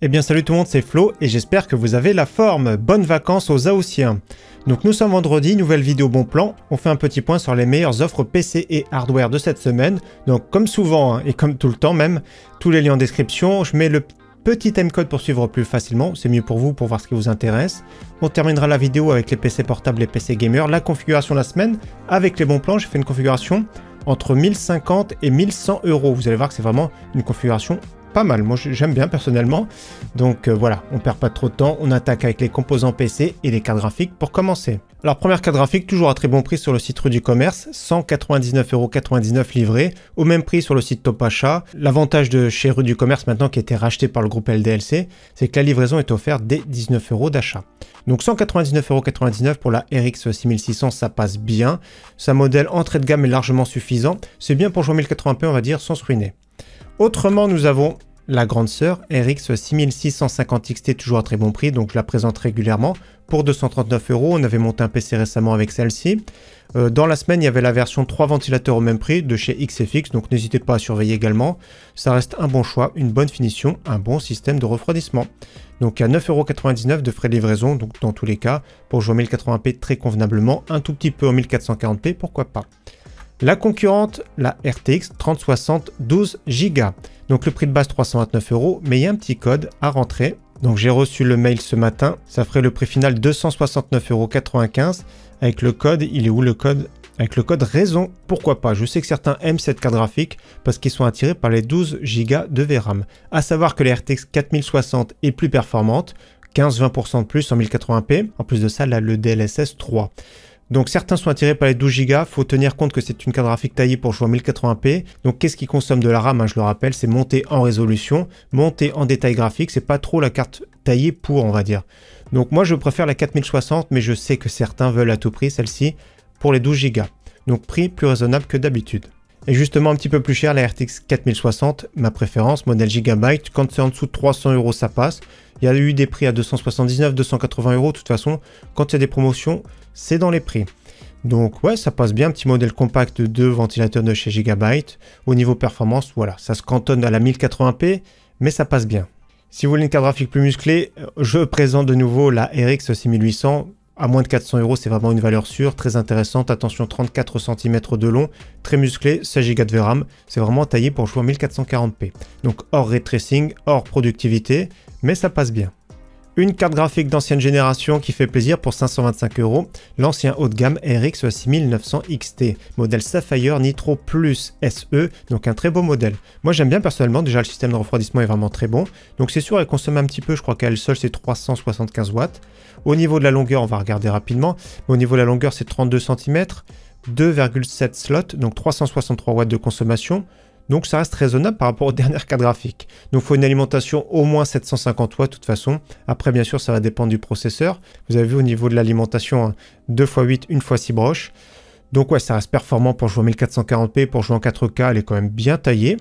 Eh bien salut tout le monde, c'est Flo et j'espère que vous avez la forme. Bonnes vacances aux Haussiens. Donc nous sommes vendredi, nouvelle vidéo bon plan. On fait un petit point sur les meilleures offres PC et hardware de cette semaine. Donc comme souvent et comme tout le temps même, tous les liens en description. Je mets le petit timecode pour suivre plus facilement. C'est mieux pour vous pour voir ce qui vous intéresse. On terminera la vidéo avec les PC portables et PC gamers. La configuration de la semaine avec les bons plans. J'ai fait une configuration entre 1050 et 1100 €. Vous allez voir que c'est vraiment une configuration pas mal, moi j'aime bien personnellement. Donc voilà, on perd pas trop de temps, on attaque avec les composants PC et les cartes graphiques pour commencer. Alors première carte graphique, toujours à très bon prix sur le site Rue du Commerce, 199,99 € livré, au même prix sur le site Top Achat. L'avantage de chez Rue du Commerce maintenant qui a été racheté par le groupe LDLC, c'est que la livraison est offerte dès 19 € d'achat. Donc 199,99 € pour la RX 6600, ça passe bien. Sa modèle entrée de gamme est largement suffisant, c'est bien pour jouer 1080p on va dire sans se ruiner. Autrement, nous avons la grande sœur RX 6650 XT, toujours à très bon prix, donc je la présente régulièrement pour 239 €. On avait monté un PC récemment avec celle-ci. Dans la semaine, il y avait la version 3 ventilateurs au même prix de chez XFX, donc n'hésitez pas à surveiller également. Ça reste un bon choix, une bonne finition, un bon système de refroidissement. Donc à 9,99 € de frais de livraison, donc dans tous les cas, pour jouer 1080p très convenablement, un tout petit peu en 1440p, pourquoi pas. La concurrente, la RTX 3060 12 Go. Donc le prix de base 329 €, mais il y a un petit code à rentrer. Donc j'ai reçu le mail ce matin, ça ferait le prix final 269,95 €. Avec le code, il est où le code? Avec le code raison, pourquoi pas. Je sais que certains aiment cette carte graphique parce qu'ils sont attirés par les 12 Go de VRAM. A savoir que la RTX 4060 est plus performante, 15-20% de plus en 1080p. En plus de ça, elle a le DLSS 3. Donc certains sont attirés par les 12 Go, faut tenir compte que c'est une carte graphique taillée pour jouer en 1080p. Donc qu'est-ce qui consomme de la RAM, je le rappelle, c'est monté en résolution, monté en détail graphique, c'est pas trop la carte taillée pour, on va dire. Donc moi je préfère la 4060, mais je sais que certains veulent à tout prix celle-ci pour les 12 Go. Donc prix plus raisonnable que d'habitude. Et justement un petit peu plus cher, la RTX 4060, ma préférence, modèle Gigabyte, quand c'est en dessous de 300 € ça passe. Il y a eu des prix à 279, 280 €, de toute façon, quand il y a des promotions, c'est dans les prix. Donc ouais, ça passe bien, petit modèle compact de 2 ventilateurs de chez Gigabyte. Au niveau performance, voilà, ça se cantonne à la 1080p, mais ça passe bien. Si vous voulez une carte graphique plus musclée, je présente de nouveau la RX 6800. À moins de 400 €, c'est vraiment une valeur sûre, très intéressante. Attention, 34 cm de long, très musclé, 16 Go de VRAM. C'est vraiment taillé pour jouer en 1440p. Donc hors ray tracing, hors productivité, mais ça passe bien. Une carte graphique d'ancienne génération qui fait plaisir pour 525 €, l'ancien haut de gamme RX 6900 XT, modèle Sapphire Nitro Plus SE, donc un très beau modèle. Moi j'aime bien personnellement, déjà le système de refroidissement est vraiment très bon, donc c'est sûr elle consomme un petit peu, je crois qu'à elle seule c'est 375 watts. Au niveau de la longueur, on va regarder rapidement, mais au niveau de la longueur c'est 32 cm, 2,7 slots, donc 363 watts de consommation. Donc ça reste raisonnable par rapport aux dernières cartes graphiques. Donc il faut une alimentation au moins 750 watts de toute façon. Après bien sûr ça va dépendre du processeur. Vous avez vu au niveau de l'alimentation 2x8, 1x6 broches. Donc ouais ça reste performant pour jouer en 1440p, pour jouer en 4K elle est quand même bien taillée.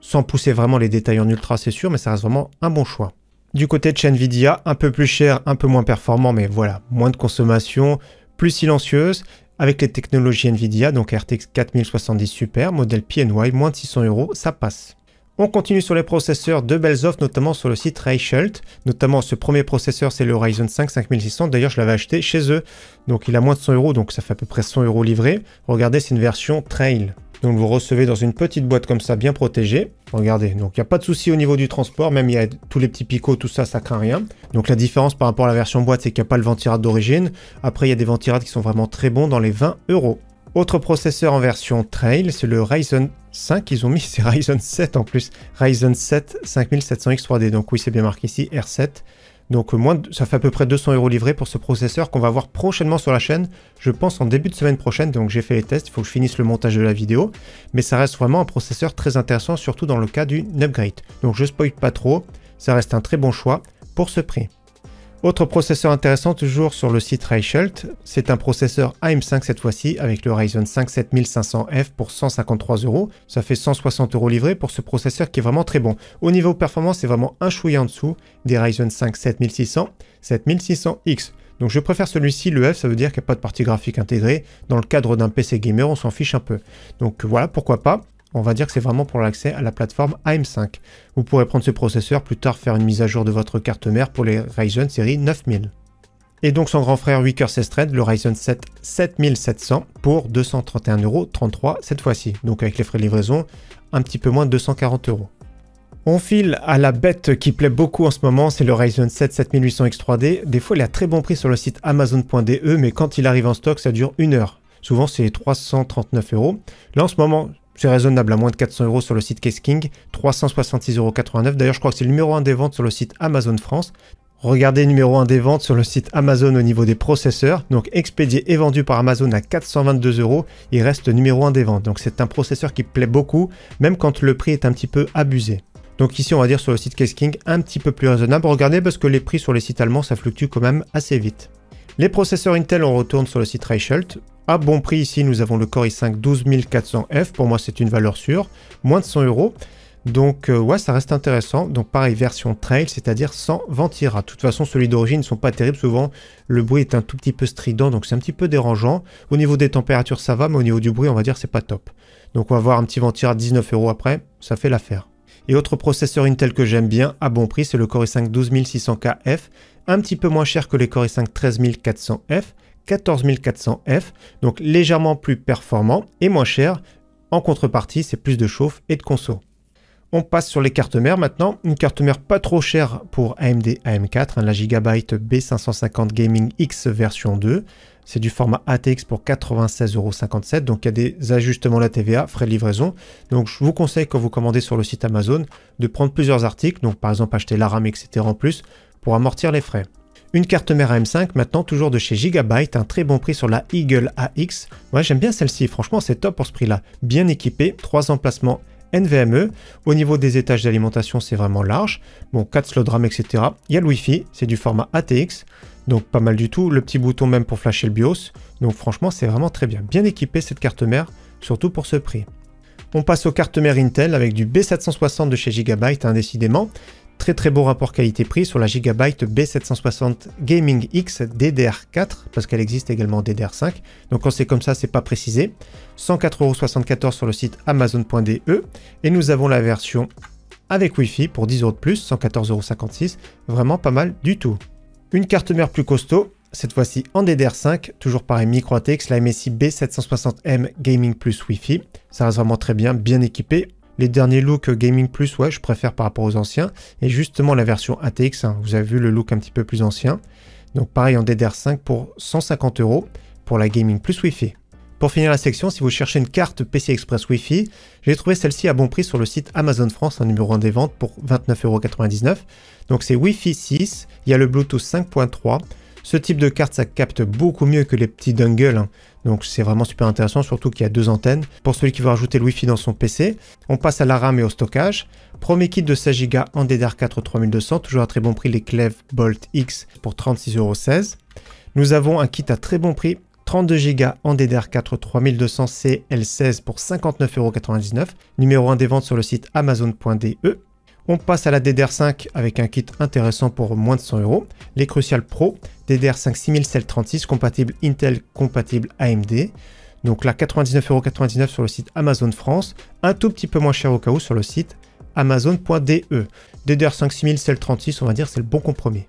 Sans pousser vraiment les détails en ultra c'est sûr, mais ça reste vraiment un bon choix. Du côté de chez Nvidia, un peu plus cher, un peu moins performant, mais voilà, moins de consommation, plus silencieuse. Avec les technologies Nvidia, donc RTX 4070 Super, modèle PNY, moins de 600 €, ça passe. On continue sur les processeurs, de belles offres, notamment sur le site Reichelt. Notamment ce premier processeur, c'est le Ryzen 5 5600. D'ailleurs, je l'avais acheté chez eux. Donc il a moins de 100 €, donc ça fait à peu près 100 € livré. Regardez, c'est une version Trail. Donc vous recevez dans une petite boîte comme ça, bien protégée. Regardez, donc il n'y a pas de souci au niveau du transport, même il y a tous les petits picots, tout ça, ça craint rien. Donc la différence par rapport à la version boîte, c'est qu'il n'y a pas le ventirad d'origine. Après, il y a des ventirades qui sont vraiment très bons dans les 20 €. Autre processeur en version Trail, c'est le Ryzen 5, ils ont mis, c'est Ryzen 7 en plus. Ryzen 7 5700X 3D, donc oui, c'est bien marqué ici, R7. Donc ça fait à peu près 200 € livrés pour ce processeur qu'on va voir prochainement sur la chaîne, je pense en début de semaine prochaine, donc j'ai fait les tests, il faut que je finisse le montage de la vidéo, mais ça reste vraiment un processeur très intéressant, surtout dans le cas d'une upgrade. Donc je spoil pas trop, ça reste un très bon choix pour ce prix. Autre processeur intéressant toujours sur le site Reichelt, c'est un processeur AM5 cette fois-ci avec le Ryzen 5 7500F pour 153 €. Ça fait 160 € livrés pour ce processeur qui est vraiment très bon. Au niveau performance, c'est vraiment un chouïa en dessous des Ryzen 5 7600, 7600X. Donc je préfère celui-ci, le F, ça veut dire qu'il n'y a pas de partie graphique intégrée. Dans le cadre d'un PC gamer, on s'en fiche un peu. Donc voilà, pourquoi pas. On va dire que c'est vraiment pour l'accès à la plateforme AM5. Vous pourrez prendre ce processeur, plus tard faire une mise à jour de votre carte mère pour les Ryzen série 9000. Et donc son grand frère 8 coeurs 16 threads, le Ryzen 7 7700 pour 231,33 € cette fois-ci. Donc avec les frais de livraison, un petit peu moins de 240 €. On file à la bête qui plaît beaucoup en ce moment, c'est le Ryzen 7 7800X3D. Des fois il est à très bon prix sur le site amazon.de, mais quand il arrive en stock ça dure 1 heure. Souvent c'est 339 €. Là en ce moment c'est raisonnable, à moins de 400 € sur le site CaseKing, 366,89 €. D'ailleurs je crois que c'est le numéro 1 des ventes sur le site Amazon France. Regardez numéro 1 des ventes sur le site Amazon au niveau des processeurs. Donc expédié et vendu par Amazon à 422 €, il reste numéro 1 des ventes. Donc c'est un processeur qui plaît beaucoup, même quand le prix est un petit peu abusé. Donc ici on va dire sur le site CaseKing un petit peu plus raisonnable. Regardez parce que les prix sur les sites allemands ça fluctue quand même assez vite. Les processeurs Intel, on retourne sur le site Reichelt. À bon prix ici nous avons le Core i5 12400F, pour moi c'est une valeur sûre, moins de 100 €. Donc ouais, ça reste intéressant. Donc pareil, version trail, c'est-à-dire sans Ventira. De toute façon, ceux d'origine ne sont pas terribles. Souvent, le bruit est un tout petit peu strident, donc c'est un petit peu dérangeant. Au niveau des températures, ça va, mais au niveau du bruit, on va dire c'est pas top. Donc on va voir un petit Ventira de 19 € après, ça fait l'affaire. Et autre processeur Intel que j'aime bien, à bon prix, c'est le Core i5 12600KF. Un petit peu moins cher que les Core i5 13400F, 14400F. Donc légèrement plus performant et moins cher. En contrepartie, c'est plus de chauffe et de conso. On passe sur les cartes mères maintenant. Une carte mère pas trop chère pour AMD AM4, la Gigabyte B550 Gaming X version 2. C'est du format ATX pour 96,57 €. Donc il y a des ajustements à la TVA, frais de livraison. Donc je vous conseille quand vous commandez sur le site Amazon de prendre plusieurs articles. Donc par exemple acheter la RAM, etc. en plus pour amortir les frais. Une carte mère AM5 maintenant, toujours de chez Gigabyte, un très bon prix sur la Eagle AX. Moi j'aime bien celle-ci, franchement c'est top pour ce prix-là. Bien équipé, 3 emplacements NVMe. Au niveau des étages d'alimentation, c'est vraiment large. Bon, 4 slots de RAM, etc. Il y a le Wi-Fi, c'est du format ATX, donc pas mal du tout. Le petit bouton même pour flasher le BIOS. Donc franchement, c'est vraiment très bien. Bien équipé cette carte mère, surtout pour ce prix. On passe aux cartes mères Intel avec du B760 de chez Gigabyte, décidément. Très très beau rapport qualité-prix sur la Gigabyte B760 Gaming X DDR4, parce qu'elle existe également DDR5. Donc quand c'est comme ça, c'est pas précisé. 104,74 € sur le site amazon.de. Et nous avons la version avec Wi-Fi pour 10 € de plus, 114,56 €. Vraiment pas mal du tout. Une carte mère plus costaud, cette fois-ci en DDR5, toujours pareil micro ATX, la MSI B760M Gaming Plus Wi-Fi. Ça reste vraiment très bien, bien équipé. Les derniers looks Gaming Plus, ouais, je préfère par rapport aux anciens. Et justement la version ATX, vous avez vu le look un petit peu plus ancien. Donc pareil en DDR5 pour 150 € pour la Gaming Plus Wi-Fi. Pour finir la section, si vous cherchez une carte PC Express Wi-Fi, j'ai trouvé celle-ci à bon prix sur le site Amazon France, numéro 1 des ventes pour 29,99 €. Donc c'est Wi-Fi 6, il y a le Bluetooth 5.3. Ce type de carte, ça capte beaucoup mieux que les petits dongles. Donc c'est vraiment super intéressant, surtout qu'il y a 2 antennes. Pour celui qui veut rajouter le Wi-Fi dans son PC, on passe à la RAM et au stockage. Premier kit de 16 Go en DDR4 3200, toujours à très bon prix les Cleve Bolt X pour 36,16 €. Nous avons un kit à très bon prix, 32 Go en DDR4 3200 CL16 pour 59,99 €. Numéro 1 des ventes sur le site amazon.de. On passe à la DDR5 avec un kit intéressant pour moins de 100 €. Les Crucial Pro, DDR5 6736, compatible Intel, compatible AMD. Donc là, 99,99 € sur le site Amazon France. Un tout petit peu moins cher au cas où sur le site amazon.de. DDR5 6736, on va dire, c'est le bon compromis.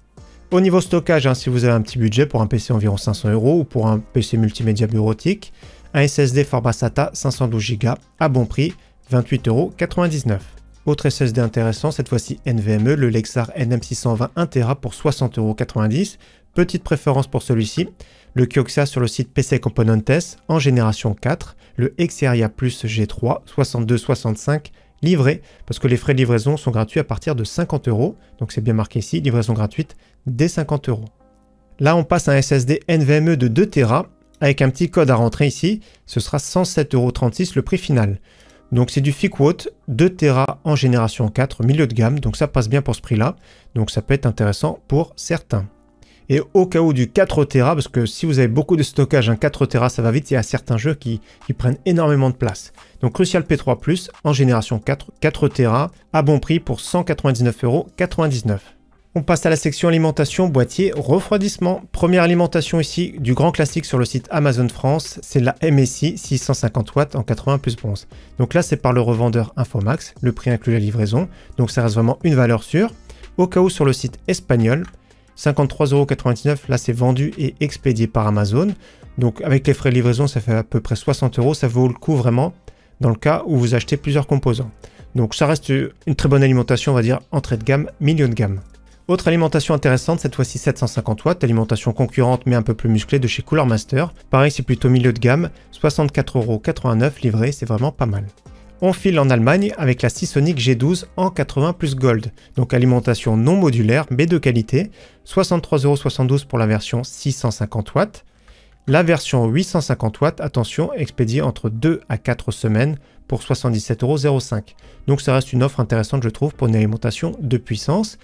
Au niveau stockage, si vous avez un petit budget pour un PC environ 500 € ou pour un PC multimédia bureautique, un SSD format SATA 512 Go à bon prix, 28,99 €. Autre SSD intéressant, cette fois-ci NVMe, le Lexar NM620 1 Tera pour 60,90 €. Petite préférence pour celui-ci, le Kioxia sur le site PC Componentes en génération 4, le Xperia Plus G3 6265 livré, parce que les frais de livraison sont gratuits à partir de 50 €, donc c'est bien marqué ici, livraison gratuite dès 50 €. Là on passe à un SSD NVMe de 2 Tera, avec un petit code à rentrer ici, ce sera 107,36 € le prix final. Donc c'est du Thickwatt 2 Tera en génération 4, milieu de gamme, donc ça passe bien pour ce prix-là, donc ça peut être intéressant pour certains. Et au cas où du 4 Tera, parce que si vous avez beaucoup de stockage, un 4 Tera ça va vite, il y a certains jeux qui prennent énormément de place. Donc Crucial P3+, en génération 4, 4 Tera, à bon prix pour 199,99 €. On passe à la section alimentation, boîtier, refroidissement. Première alimentation ici du grand classique sur le site Amazon France, c'est la MSI 650 watts en 80 plus bronze. Donc là c'est par le revendeur Infomax, le prix inclut la livraison, donc ça reste vraiment une valeur sûre. Au cas où sur le site espagnol, 53,99 €, là c'est vendu et expédié par Amazon. Donc avec les frais de livraison ça fait à peu près 60 €, ça vaut le coup vraiment dans le cas où vous achetez plusieurs composants. Donc ça reste une très bonne alimentation, on va dire entrée de gamme, milieu de gamme. Autre alimentation intéressante, cette fois-ci 750 watts, alimentation concurrente mais un peu plus musclée de chez Cooler Master. Pareil, c'est plutôt milieu de gamme, 64,89 € livré, c'est vraiment pas mal. On file en Allemagne avec la Seasonic G12 en 80 plus Gold. Donc alimentation non modulaire mais de qualité, 63,72 € pour la version 650 watts. La version 850 watts, attention, expédiée entre 2 à 4 semaines pour 77,05 €. Donc ça reste une offre intéressante je trouve pour une alimentation de puissance.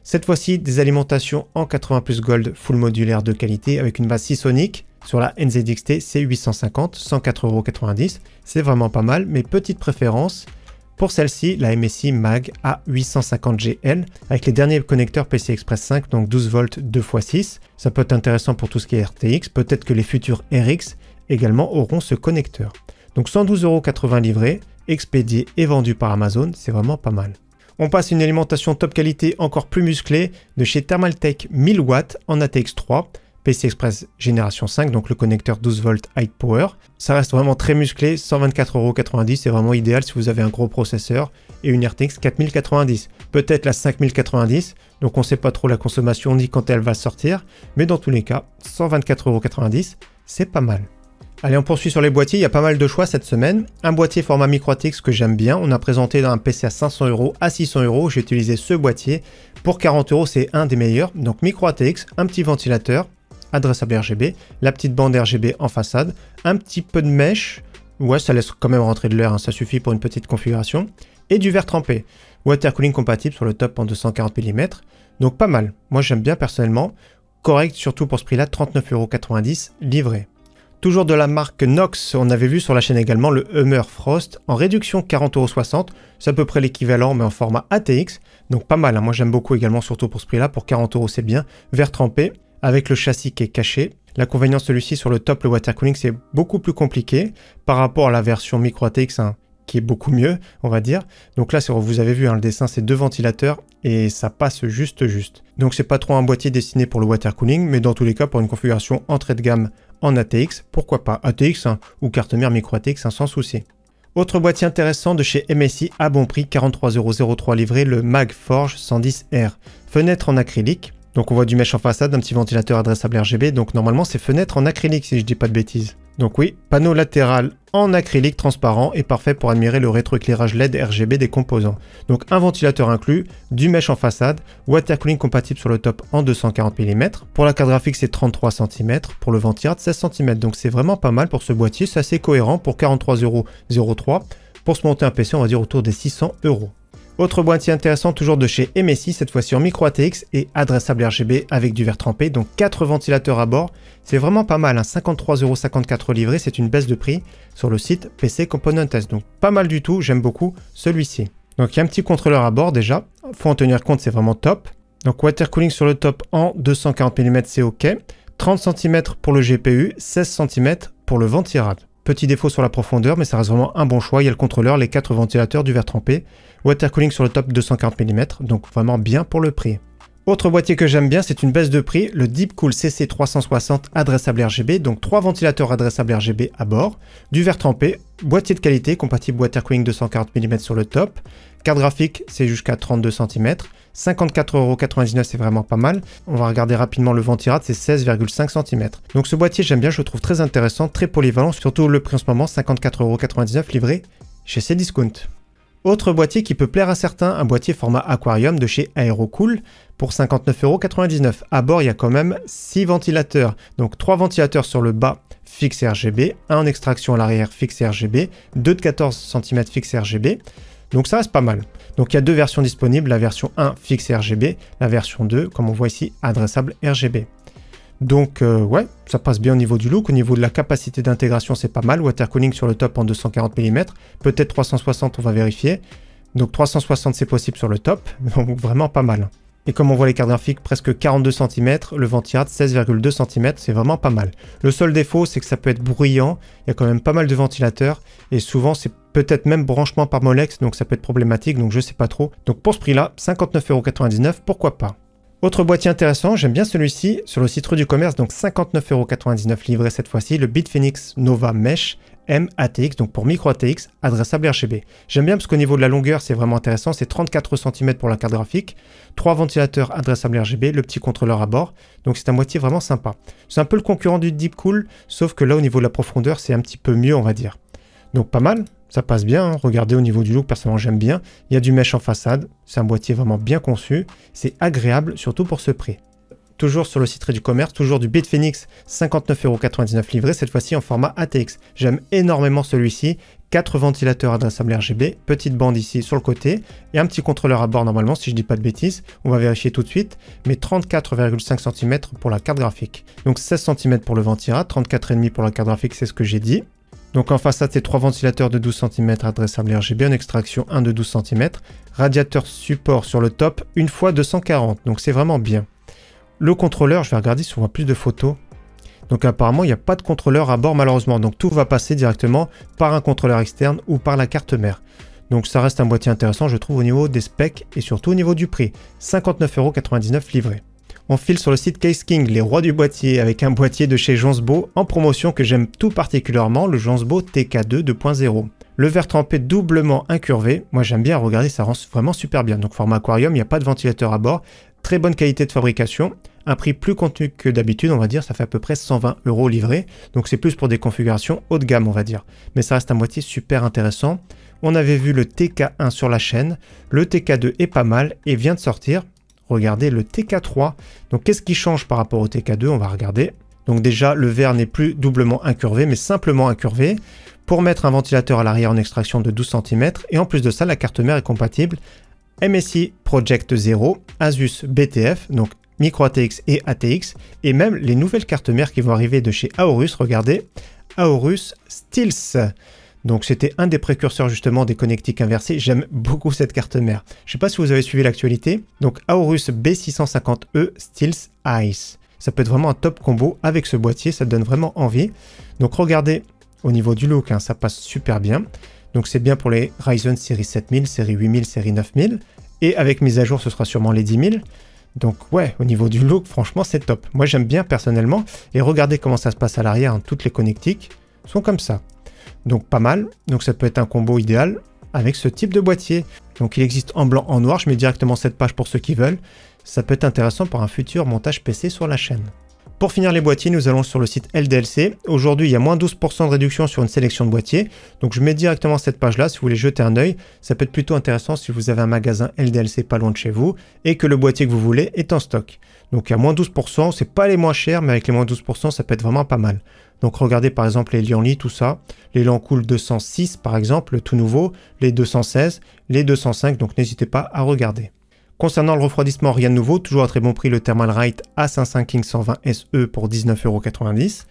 Cette fois-ci, des alimentations en 80 plus Gold full modulaire de qualité avec une base Seasonic sur la NZXT C850, 104,90 €. C'est vraiment pas mal, mais petite préférence pour celle-ci, la MSI Mag A850GL avec les derniers connecteurs PCI Express 5, donc 12 volts 2x6. Ça peut être intéressant pour tout ce qui est RTX, peut-être que les futurs RX également auront ce connecteur. Donc 112,80 € livré, expédié et vendu par Amazon, c'est vraiment pas mal. On passe à une alimentation top qualité encore plus musclée de chez Thermaltake 1000 watts en ATX 3, PCI Express génération 5, donc le connecteur 12 volts High Power. Ça reste vraiment très musclé, 124,90 €, c'est vraiment idéal si vous avez un gros processeur et une RTX 4090. Peut-être la 5090, donc on ne sait pas trop la consommation ni quand elle va sortir, mais dans tous les cas, 124,90 €, c'est pas mal. Allez, on poursuit sur les boîtiers, il y a pas mal de choix cette semaine. Un boîtier format micro ATX que j'aime bien, on a présenté un PC à 500 € à 600 €, j'ai utilisé ce boîtier. Pour 40 €, c'est un des meilleurs. Donc micro ATX, un petit ventilateur, adressable RGB, la petite bande RGB en façade, un petit peu de mèche, ouais ça laisse quand même rentrer de l'air, hein, ça suffit pour une petite configuration, et du verre trempé. Water cooling compatible sur le top en 240 mm, donc pas mal. Moi j'aime bien personnellement, correct surtout pour ce prix-là, 39,90 € livré. Toujours de la marque Nox, on avait vu sur la chaîne également le Hummer Frost en réduction 40,60 €, c'est à peu près l'équivalent mais en format ATX, donc pas mal, hein. Moi j'aime beaucoup également surtout pour ce prix là, pour 40 € c'est bien, verre trempé avec le châssis qui est caché. L'inconvénient de celui-ci sur le top, le water cooling, c'est beaucoup plus compliqué par rapport à la version micro ATX, hein, qui est beaucoup mieux on va dire. Donc là vous avez vu hein, le dessin, c'est deux ventilateurs et ça passe juste. Donc c'est pas trop un boîtier destiné pour le water cooling, mais dans tous les cas pour une configuration entrée de gamme en ATX, pourquoi pas ATX hein, ou carte mère micro ATX hein, sans souci. Autre boîtier intéressant de chez MSI à bon prix, 43,03 € livré, le MagForge 110R. Fenêtre en acrylique, donc on voit du mesh en façade, un petit ventilateur adressable RGB, donc normalement c'est fenêtre en acrylique si je dis pas de bêtises. Donc oui, panneau latéral en acrylique transparent et parfait pour admirer le rétroéclairage LED RGB des composants. Donc un ventilateur inclus, du mesh en façade, water cooling compatible sur le top en 240 mm. Pour la carte graphique c'est 33 cm, pour le ventilate 16 cm. Donc c'est vraiment pas mal pour ce boîtier, c'est assez cohérent pour 43,03 €. Pour se monter un PC on va dire autour des 600 €. Autre boîtier intéressant toujours de chez MSI, cette fois-ci en micro ATX et adressable RGB avec du verre trempé, donc 4 ventilateurs à bord. C'est vraiment pas mal, hein, 53,54 € livré, c'est une baisse de prix sur le site PC Component Test. Donc pas mal du tout, j'aime beaucoup celui-ci. Donc il y a un petit contrôleur à bord déjà, faut en tenir compte, c'est vraiment top. Donc water cooling sur le top en 240 mm, c'est ok. 30 cm pour le GPU, 16 cm pour le ventilate. Petit défaut sur la profondeur, mais ça reste vraiment un bon choix. Il y a le contrôleur, les 4 ventilateurs, du verre trempé. Water cooling sur le top 240 mm, donc vraiment bien pour le prix. Autre boîtier que j'aime bien, c'est une baisse de prix, le Deepcool CC360 adressable RGB, donc 3 ventilateurs adressables RGB à bord, du verre trempé, boîtier de qualité, compatible water cooling 240 mm sur le top, carte graphique c'est jusqu'à 32 cm, 54,99 €, c'est vraiment pas mal. On va regarder rapidement le ventilate, c'est 16,5 cm. Donc ce boîtier j'aime bien, je le trouve très intéressant, très polyvalent, surtout le prix en ce moment, 54,99 € livré chez Cdiscount. Autre boîtier qui peut plaire à certains, un boîtier format aquarium de chez Aerocool pour 59,99 €. À bord, il y a quand même 6 ventilateurs. Donc 3 ventilateurs sur le bas fixe RGB, 1 en extraction à l'arrière fixe RGB, 2 de 14 cm fixe RGB. Donc ça reste pas mal. Donc il y a deux versions disponibles, la version 1 fixe RGB, la version 2, comme on voit ici, adressable RGB. Donc ouais, ça passe bien au niveau du look, au niveau de la capacité d'intégration c'est pas mal, water cooling sur le top en 240 mm, peut-être 360 on va vérifier, donc 360 c'est possible sur le top, donc vraiment pas mal. Et comme on voit les cartes graphiques, presque 42 cm, le ventirad 16,2 cm, c'est vraiment pas mal. Le seul défaut, c'est que ça peut être bruyant, il y a quand même pas mal de ventilateurs, et souvent c'est peut-être même branchement par Molex, donc ça peut être problématique, donc je sais pas trop. Donc pour ce prix-là, 59,99 €, pourquoi pas. Autre boîtier intéressant, j'aime bien celui-ci, sur le site Rue du Commerce, donc 59,99 € livré cette fois-ci, le Bitfenix Nova Mesh M ATX, donc pour micro ATX, adressable RGB. J'aime bien parce qu'au niveau de la longueur, c'est vraiment intéressant, c'est 34 cm pour la carte graphique, 3 ventilateurs adressables RGB, le petit contrôleur à bord, donc c'est un boîtier vraiment sympa. C'est un peu le concurrent du Deepcool, sauf que là au niveau de la profondeur, c'est un petit peu mieux on va dire. Donc pas mal, ça passe bien, hein. Regardez au niveau du look, personnellement j'aime bien, il y a du mesh en façade, c'est un boîtier vraiment bien conçu, c'est agréable surtout pour ce prix. Toujours sur le site du commerce, toujours du Bitfenix, 59,99 € livré, cette fois-ci en format ATX. J'aime énormément celui-ci, 4 ventilateurs adressables RGB, petite bande ici sur le côté, et un petit contrôleur à bord normalement, si je dis pas de bêtises, on va vérifier tout de suite, mais 34,5 cm pour la carte graphique. Donc 16 cm pour le ventirad, 34,5 pour la carte graphique, c'est ce que j'ai dit. Donc en façade, c'est 3 ventilateurs de 12 cm adressables RGB, en extraction 1 de 12 cm, radiateur support sur le top, une fois 240, donc c'est vraiment bien. Le contrôleur, je vais regarder si on voit plus de photos. Donc apparemment, il n'y a pas de contrôleur à bord malheureusement. Donc tout va passer directement par un contrôleur externe ou par la carte mère. Donc ça reste un boîtier intéressant, je trouve, au niveau des specs et surtout au niveau du prix. 59,99 € livré. On file sur le site Case King, les rois du boîtier, avec un boîtier de chez Jonsbo en promotion que j'aime tout particulièrement, le Jonsbo TK2 2.0. Le verre trempé doublement incurvé, moi j'aime bien, regarder, ça rend vraiment super bien. Donc format aquarium, il n'y a pas de ventilateur à bord, très bonne qualité de fabrication. Un prix plus contenu que d'habitude, on va dire, ça fait à peu près 120 € livré. Donc c'est plus pour des configurations haut de gamme, on va dire. Mais ça reste un boîtier super intéressant. On avait vu le TK1 sur la chaîne. Le TK2 est pas mal et vient de sortir. Regardez le TK3. Donc qu'est-ce qui change par rapport au TK2? On va regarder. Donc déjà, le verre n'est plus doublement incurvé, mais simplement incurvé. Pour mettre un ventilateur à l'arrière en extraction de 12 cm. Et en plus de ça, la carte mère est compatible MSI Project 0, Asus BTF, donc micro ATX et ATX, et même les nouvelles cartes mères qui vont arriver de chez Aorus, regardez, Aorus Stealth. Donc c'était un des précurseurs justement des connectiques inversés, j'aime beaucoup cette carte mère. Je ne sais pas si vous avez suivi l'actualité, donc Aorus B650E Stealth Ice. Ça peut être vraiment un top combo avec ce boîtier, ça donne vraiment envie. Donc regardez au niveau du look, hein, ça passe super bien. Donc c'est bien pour les Ryzen série 7000, série 8000, série 9000. Et avec mise à jour, ce sera sûrement les 10000. Donc ouais, au niveau du look, franchement, c'est top. Moi, j'aime bien personnellement. Et regardez comment ça se passe à l'arrière. Hein. Toutes les connectiques sont comme ça. Donc pas mal. Donc ça peut être un combo idéal avec ce type de boîtier. Donc il existe en blanc, en noir. Je mets directement cette page pour ceux qui veulent. Ça peut être intéressant pour un futur montage PC sur la chaîne. Pour finir les boîtiers, nous allons sur le site LDLC. Aujourd'hui, il y a moins 12% de réduction sur une sélection de boîtiers. Donc je mets directement cette page-là si vous voulez jeter un œil. Ça peut être plutôt intéressant si vous avez un magasin LDLC pas loin de chez vous et que le boîtier que vous voulez est en stock. Donc il y a moins 12%, c'est pas les moins chers, mais avec les moins 12%, ça peut être vraiment pas mal. Donc regardez par exemple les Lianli, tout ça. Les Lancool 206 par exemple, le tout nouveau, les 216, les 205, donc n'hésitez pas à regarder. Concernant le refroidissement, rien de nouveau, toujours à très bon prix le Thermalright A55 King 120 SE pour 19,90 €.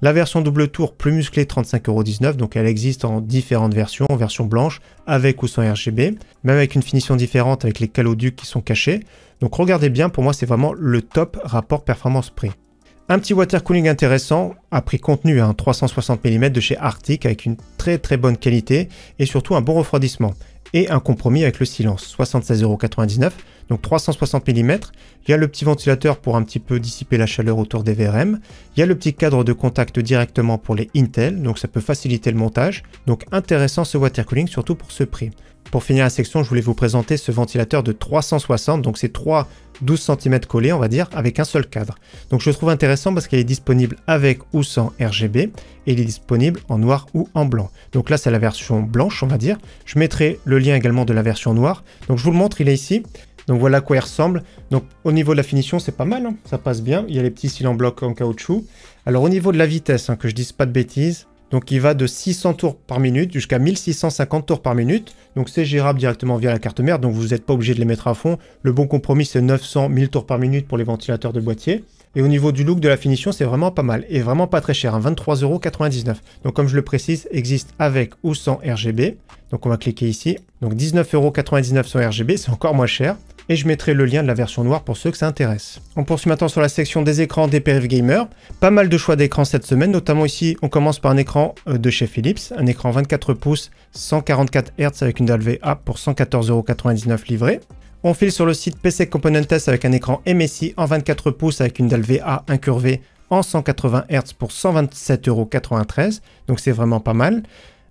La version double tour plus musclée 35,19 €, donc elle existe en différentes versions, en version blanche, avec ou sans RGB, même avec une finition différente avec les caloducs qui sont cachés. Donc regardez bien, pour moi c'est vraiment le top rapport performance-prix. Un petit water cooling intéressant, à prix contenu, 360 mm de chez Arctic avec une très bonne qualité et surtout un bon refroidissement. Et un compromis avec le silence, 76,99 €, donc 360 mm. Il y a le petit ventilateur pour un petit peu dissiper la chaleur autour des VRM. Il y a le petit cadre de contact directement pour les Intel, donc ça peut faciliter le montage. Donc intéressant ce water cooling, surtout pour ce prix. Pour finir la section, je voulais vous présenter ce ventilateur de 360, donc c'est 3 12 cm collés, on va dire, avec un seul cadre. Donc je le trouve intéressant parce qu'il est disponible avec ou sans RGB, et il est disponible en noir ou en blanc. Donc là, c'est la version blanche, on va dire. Je mettrai le lien également de la version noire. Donc je vous le montre, il est ici. Donc voilà à quoi il ressemble. Donc au niveau de la finition, c'est pas mal, hein, ça passe bien. Il y a les petits cils en bloc en caoutchouc. Alors au niveau de la vitesse, que je dise pas de bêtises, donc il va de 600 tours par minute jusqu'à 1650 tours par minute. Donc c'est gérable directement via la carte mère, donc vous n'êtes pas obligé de les mettre à fond. Le bon compromis, c'est 900-1000 tours par minute pour les ventilateurs de boîtier. Et au niveau du look de la finition, c'est vraiment pas mal. Et vraiment pas très cher, 23,99 €. Donc comme je le précise, existe avec ou sans RGB. Donc on va cliquer ici. Donc 19,99 € sans RGB, c'est encore moins cher. et je mettrai le lien de la version noire pour ceux que ça intéresse. On poursuit maintenant sur la section des écrans des Perif Gamer. Pas mal de choix d'écran cette semaine, notamment ici on commence par un écran de chez Philips, un écran 24 pouces 144 Hz avec une dalle VA pour 114,99 € livré. On file sur le site PC Component Test avec un écran MSI en 24 pouces avec une dalle VA incurvée en 180 Hz pour 127,93 €, donc c'est vraiment pas mal.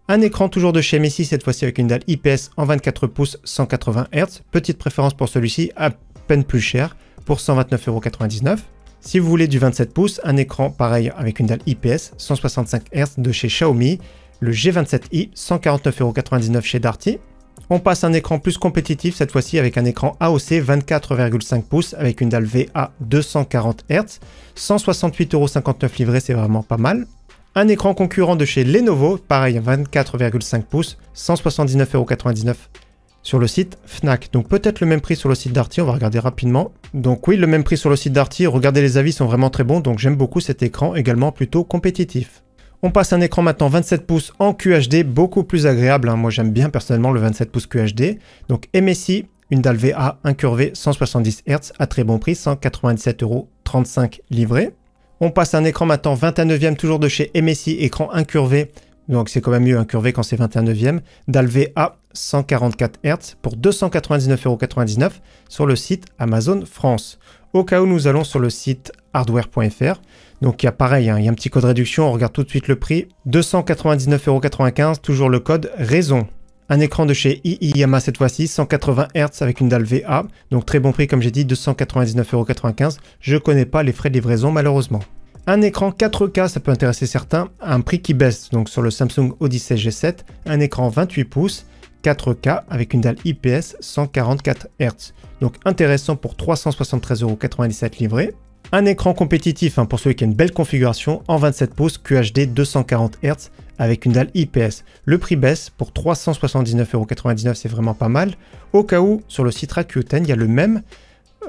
Un écran toujours de chez MSI, cette fois-ci avec une dalle IPS en 24 pouces 180 Hz. Petite préférence pour celui-ci, à peine plus cher, pour 129,99 €. Si vous voulez du 27 pouces, un écran pareil avec une dalle IPS 165 Hz de chez Xiaomi, le G27i 149,99 € chez Darty. On passe à un écran plus compétitif, cette fois-ci avec un écran AOC 24,5 pouces avec une dalle VA 240 Hz, 168,59 € livré, c'est vraiment pas mal. Un écran concurrent de chez Lenovo, pareil 24,5 pouces, 179,99 € sur le site Fnac. Donc peut-être le même prix sur le site Darty, on va regarder rapidement. Donc oui, le même prix sur le site Darty, regardez les avis sont vraiment très bons, donc j'aime beaucoup cet écran, également plutôt compétitif. On passe à un écran maintenant 27 pouces en QHD, beaucoup plus agréable, hein. Moi j'aime bien personnellement le 27 pouces QHD. Donc MSI, une dalle VA incurvée 170 Hz à très bon prix, 197,35 € livré. On passe à un écran maintenant 21e, toujours de chez MSI, écran incurvé. Donc c'est quand même mieux incurvé quand c'est 21e. Dalle VA 144 Hz pour 299,99 € sur le site Amazon France. Au cas où nous allons sur le site hardware.fr. Donc il y a pareil, hein, il y a un petit code réduction, on regarde tout de suite le prix. 299,95 €, toujours le code raison. Un écran de chez Iiyama cette fois-ci, 180 Hz avec une dalle VA. Donc très bon prix comme j'ai dit, 299,95 €. Je connais pas les frais de livraison malheureusement. Un écran 4K, ça peut intéresser certains, à un prix qui baisse. Donc sur le Samsung Odyssey G7, un écran 28 pouces, 4K avec une dalle IPS 144 Hz. Donc intéressant pour 373,97 € livré. Un écran compétitif, hein, pour celui qui a une belle configuration, en 27 pouces QHD 240 Hz avec une dalle IPS. Le prix baisse pour 379,99 €, c'est vraiment pas mal. Au cas où, sur le site Rakuten, il y a le même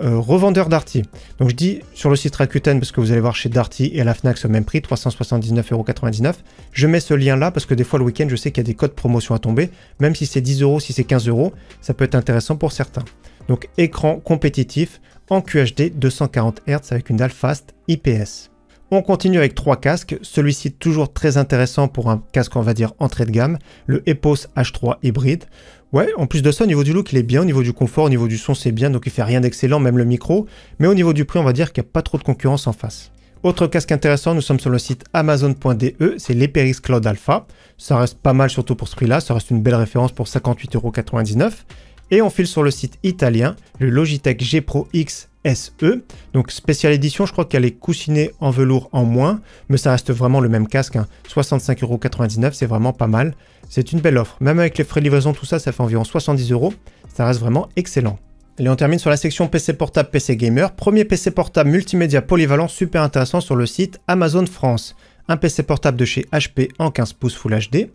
revendeur Darty. Donc je dis sur le site Rakuten parce que vous allez voir chez Darty et à la Fnac ce même prix, 379,99 €. Je mets ce lien là parce que des fois le week-end je sais qu'il y a des codes promotion à tomber, même si c'est 10 €, si c'est 15 €, ça peut être intéressant pour certains. Donc écran compétitif en QHD 240 Hz avec une dalle fast IPS. On continue avec 3 casques, celui-ci toujours très intéressant pour un casque on va dire entrée de gamme, le Epos H3 hybride. Ouais, en plus de ça, au niveau du look, il est bien, au niveau du confort, au niveau du son, c'est bien, donc il fait rien d'excellent, même le micro. Mais au niveau du prix, on va dire qu'il n'y a pas trop de concurrence en face. Autre casque intéressant, nous sommes sur le site Amazon.de, c'est l'Hyperix Cloud Alpha. Ça reste pas mal, surtout pour ce prix-là, ça reste une belle référence pour 58,99 €. Et on file sur le site italien, le Logitech G Pro X SE. Donc spéciale édition, je crois qu'elle est coussinée en velours en moins, mais ça reste vraiment le même casque, hein. 65,99 €, c'est vraiment pas mal. C'est une belle offre. Même avec les frais de livraison, tout ça, ça fait environ 70 €. Ça reste vraiment excellent. Et on termine sur la section PC portable, PC gamer. Premier PC portable multimédia polyvalent super intéressant sur le site Amazon France. Un PC portable de chez HP en 15 pouces Full HD.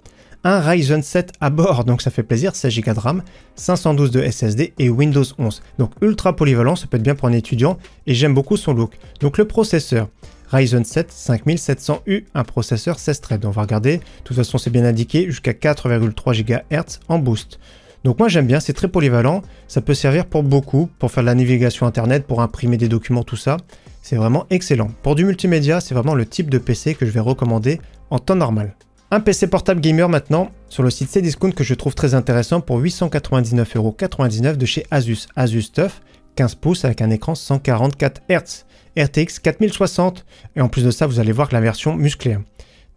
Un Ryzen 7 à bord, donc ça fait plaisir, 16 Go de RAM, 512 de SSD et Windows 11. Donc ultra polyvalent, ça peut être bien pour un étudiant et j'aime beaucoup son look. Donc le processeur, Ryzen 7 5700U, un processeur 16 threads. On va regarder, de toute façon c'est bien indiqué, jusqu'à 4,3 GHz en boost. Donc moi j'aime bien, c'est très polyvalent, ça peut servir pour beaucoup, pour faire de la navigation internet, pour imprimer des documents, tout ça. C'est vraiment excellent. Pour du multimédia, c'est vraiment le type de PC que je vais recommander en temps normal. Un PC portable gamer maintenant sur le site Cdiscount que je trouve très intéressant pour 899,99 € de chez Asus. Asus TUF 15 pouces avec un écran 144 Hz, RTX 4060 et en plus de ça vous allez voir que la version musclée.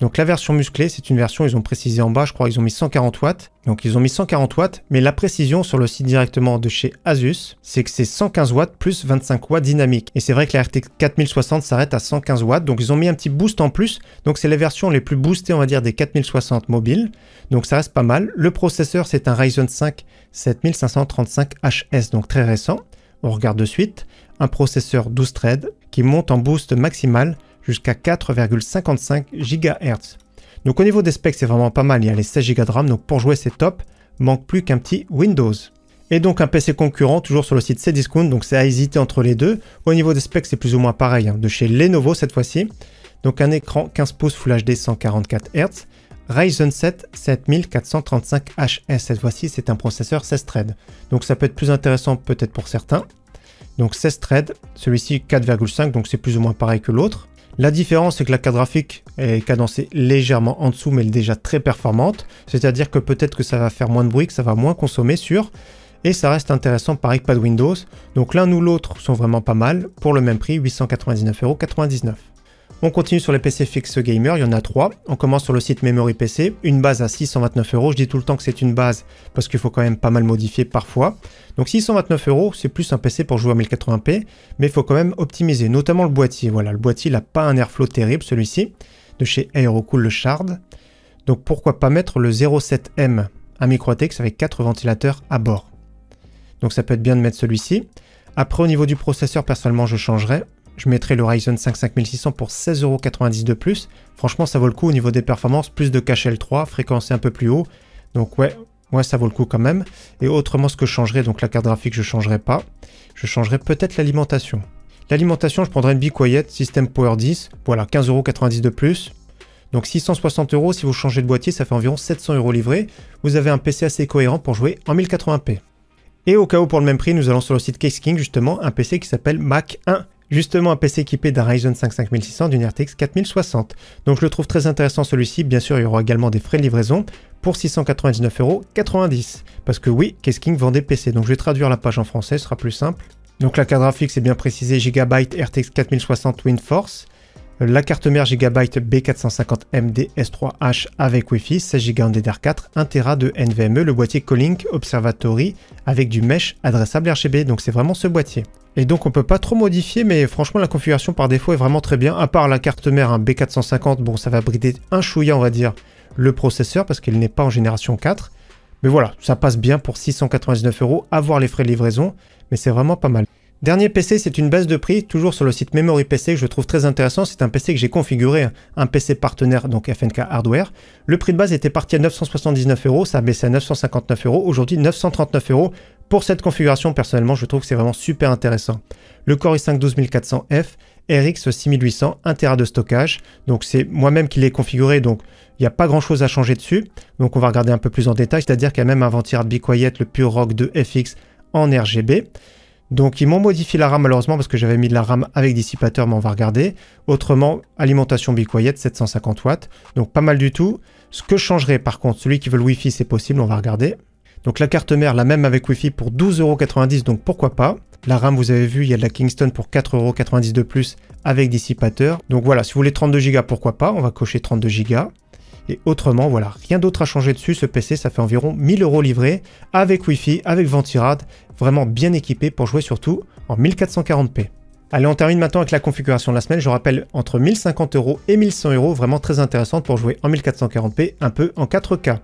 Donc la version musclée c'est une version, ils ont précisé en bas, je crois ils ont mis 140 watts. Donc ils ont mis 140 watts mais la précision sur le site directement de chez Asus c'est que c'est 115 watts plus 25 watts dynamique. Et c'est vrai que la RTX 4060 s'arrête à 115 watts donc ils ont mis un petit boost en plus. Donc c'est les versions les plus boostées on va dire des 4060 mobiles. Donc ça reste pas mal. Le processeur c'est un Ryzen 5 7535HS donc très récent. On regarde de suite. Un processeur 12 threads qui monte en boost maximal jusqu'à 4,55 GHz. Donc au niveau des specs, c'est vraiment pas mal. Il y a les 16 Go de RAM, donc pour jouer, c'est top. Manque plus qu'un petit Windows. Et donc un PC concurrent, toujours sur le site Cdiscount, donc c'est à hésiter entre les deux. Au niveau des specs, c'est plus ou moins pareil, hein, de chez Lenovo cette fois-ci. Donc un écran 15 pouces Full HD 144 Hz, Ryzen 7 7435HS. Cette fois-ci, c'est un processeur 16 threads. Donc ça peut être plus intéressant peut-être pour certains. Donc 16 threads, celui-ci 4,5, donc c'est plus ou moins pareil que l'autre. La différence, c'est que la carte graphique est cadencée légèrement en dessous, mais elle est déjà très performante. C'est-à-dire que peut-être que ça va faire moins de bruit, que ça va moins consommer sûr. Et ça reste intéressant pareil que pas de Windows. Donc l'un ou l'autre sont vraiment pas mal. Pour le même prix, 899,99 €. On continue sur les PC fixes gamer, il y en a 3. On commence sur le site Memory PC, une base à 629 €. Je dis tout le temps que c'est une base parce qu'il faut quand même pas mal modifier parfois. Donc 629 €, c'est plus un PC pour jouer en 1080p, mais il faut quand même optimiser, notamment le boîtier. Voilà, le boîtier il n'a pas un airflow terrible celui-ci, de chez Aerocool le Shard. Donc pourquoi pas mettre le 07M, un micro ATX avec 4 ventilateurs à bord. Donc ça peut être bien de mettre celui-ci. Après au niveau du processeur, personnellement je changerais. Je mettrai le Ryzen 5 5600 pour 16,90 € de plus. Franchement, ça vaut le coup au niveau des performances. Plus de cache L3, fréquence un peu plus haut. Donc ouais, ça vaut le coup quand même. Et autrement, ce que je changerais, donc la carte graphique, je ne changerai pas. Je changerai peut-être l'alimentation. L'alimentation, je prendrai une Be Quiet System Power 10. Voilà, 15,90 € de plus. Donc 660 €, si vous changez de boîtier, ça fait environ 700 € livrés. Vous avez un PC assez cohérent pour jouer en 1080p. Et au cas où, pour le même prix, nous allons sur le site Case King, justement, un PC qui s'appelle Mac 1. Justement un PC équipé d'un Ryzen 5 5600 d'une RTX 4060. Donc je le trouve très intéressant celui-ci. Bien sûr, il y aura également des frais de livraison pour 699,90 €. Parce que oui, Case King vend des PC. Donc je vais traduire la page en français, ce sera plus simple. Donc la carte graphique, c'est bien précisé, Gigabyte RTX 4060 WindForce. La carte mère Gigabyte B450M DS3H avec Wi-Fi, 16 Go en DDR4, 1 Tera de NVMe, le boîtier Colink Observatory avec du mesh adressable RGB, donc c'est vraiment ce boîtier. Et donc on peut pas trop modifier, mais franchement la configuration par défaut est vraiment très bien, à part la carte mère B450, bon ça va brider un chouïa on va dire le processeur parce qu'il n'est pas en génération 4. Mais voilà, ça passe bien pour 699 €, à voir les frais de livraison, mais c'est vraiment pas mal. Dernier PC, c'est une baisse de prix, toujours sur le site Memory PC, que je trouve très intéressant. C'est un PC que j'ai configuré, un PC partenaire, donc FNK Hardware. Le prix de base était parti à 979 €, ça a baissé à 959 €, aujourd'hui 939 € pour cette configuration. Personnellement, je trouve que c'est vraiment super intéressant. Le Core i5 12400F, RX 6800, 1 Tera de stockage. Donc c'est moi-même qui l'ai configuré, donc il n'y a pas grand-chose à changer dessus. Donc on va regarder un peu plus en détail, c'est-à-dire qu'il y a même un ventirail Be Quiet, le Pure Rock de FX en RGB. Donc ils m'ont modifié la RAM malheureusement parce que j'avais mis de la RAM avec dissipateur, mais on va regarder. Autrement, alimentation Be Quiet 750 watts, donc pas mal du tout. Ce que je changerai par contre, celui qui veut le Wi-Fi c'est possible, on va regarder. Donc la carte mère, la même avec Wi-Fi pour 12,90 €, donc pourquoi pas. La RAM, vous avez vu, il y a de la Kingston pour 4,90 € de plus avec dissipateur. Donc voilà, si vous voulez 32 Go, pourquoi pas, on va cocher 32 Go. Et autrement, voilà, rien d'autre à changer dessus. Ce PC, ça fait environ 1000 € livré, avec Wi-Fi, avec ventirad, vraiment bien équipé pour jouer surtout en 1440p. Allez, on termine maintenant avec la configuration de la semaine. Je rappelle, entre 1050 € et 1100 €, vraiment très intéressante pour jouer en 1440p, un peu en 4K.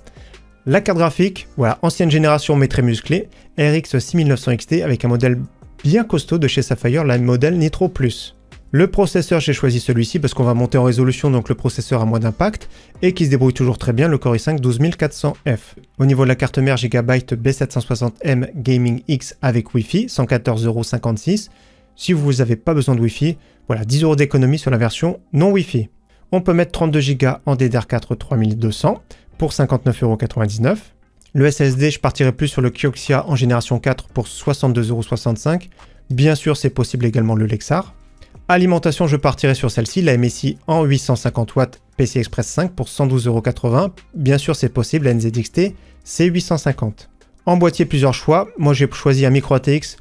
La carte graphique, voilà, ancienne génération mais très musclée, RX 6900 XT avec un modèle bien costaud de chez Sapphire, la modèle Nitro Plus. Le processeur, j'ai choisi celui-ci parce qu'on va monter en résolution, donc le processeur a moins d'impact et qui se débrouille toujours très bien, le Core i5 12400F. Au niveau de la carte mère, Gigabyte B760M Gaming X avec Wi-Fi, 114,56 €. Si vous n'avez pas besoin de Wi-Fi, voilà, 10 € d'économie sur la version non Wi-Fi. On peut mettre 32 Go en DDR4 3200 pour 59,99 €. Le SSD, je partirai plus sur le Kioxia en génération 4 pour 62,65 €. Bien sûr, c'est possible également le Lexar. Alimentation, je partirai sur celle-ci, la MSI en 850 watts PCI Express 5 pour 112,80 €. Bien sûr, c'est possible, la NZXT, c'est 850. En boîtier, plusieurs choix. Moi, j'ai choisi un micro ATX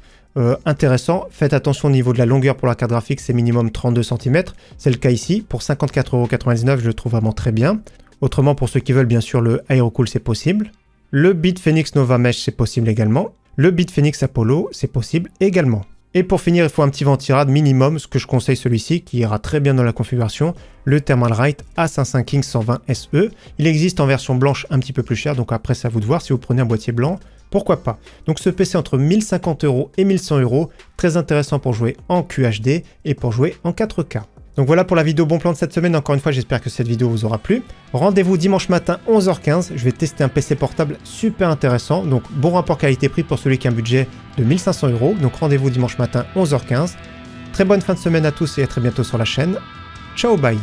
intéressant. Faites attention au niveau de la longueur pour la carte graphique, c'est minimum 32 cm. C'est le cas ici. Pour 54,99 €, je le trouve vraiment très bien. Autrement, pour ceux qui veulent, bien sûr, le Aerocool, c'est possible. Le Bitfenix Nova Mesh, c'est possible également. Le Bitfenix Apollo, c'est possible également. Et pour finir, il faut un petit ventirad minimum, ce que je conseille celui-ci, qui ira très bien dans la configuration, le Thermalright A55 King 120 SE. Il existe en version blanche un petit peu plus cher, donc après c'est à vous de voir, si vous prenez un boîtier blanc, pourquoi pas. Donc ce PC entre 1050 € et 1100 €, très intéressant pour jouer en QHD et pour jouer en 4K. Donc voilà pour la vidéo bon plan de cette semaine. Encore une fois, j'espère que cette vidéo vous aura plu. Rendez-vous dimanche matin 11h15. Je vais tester un PC portable super intéressant. Donc bon rapport qualité-prix pour celui qui a un budget de 1500 €. Donc rendez-vous dimanche matin 11h15. Très bonne fin de semaine à tous et à très bientôt sur la chaîne. Ciao, bye.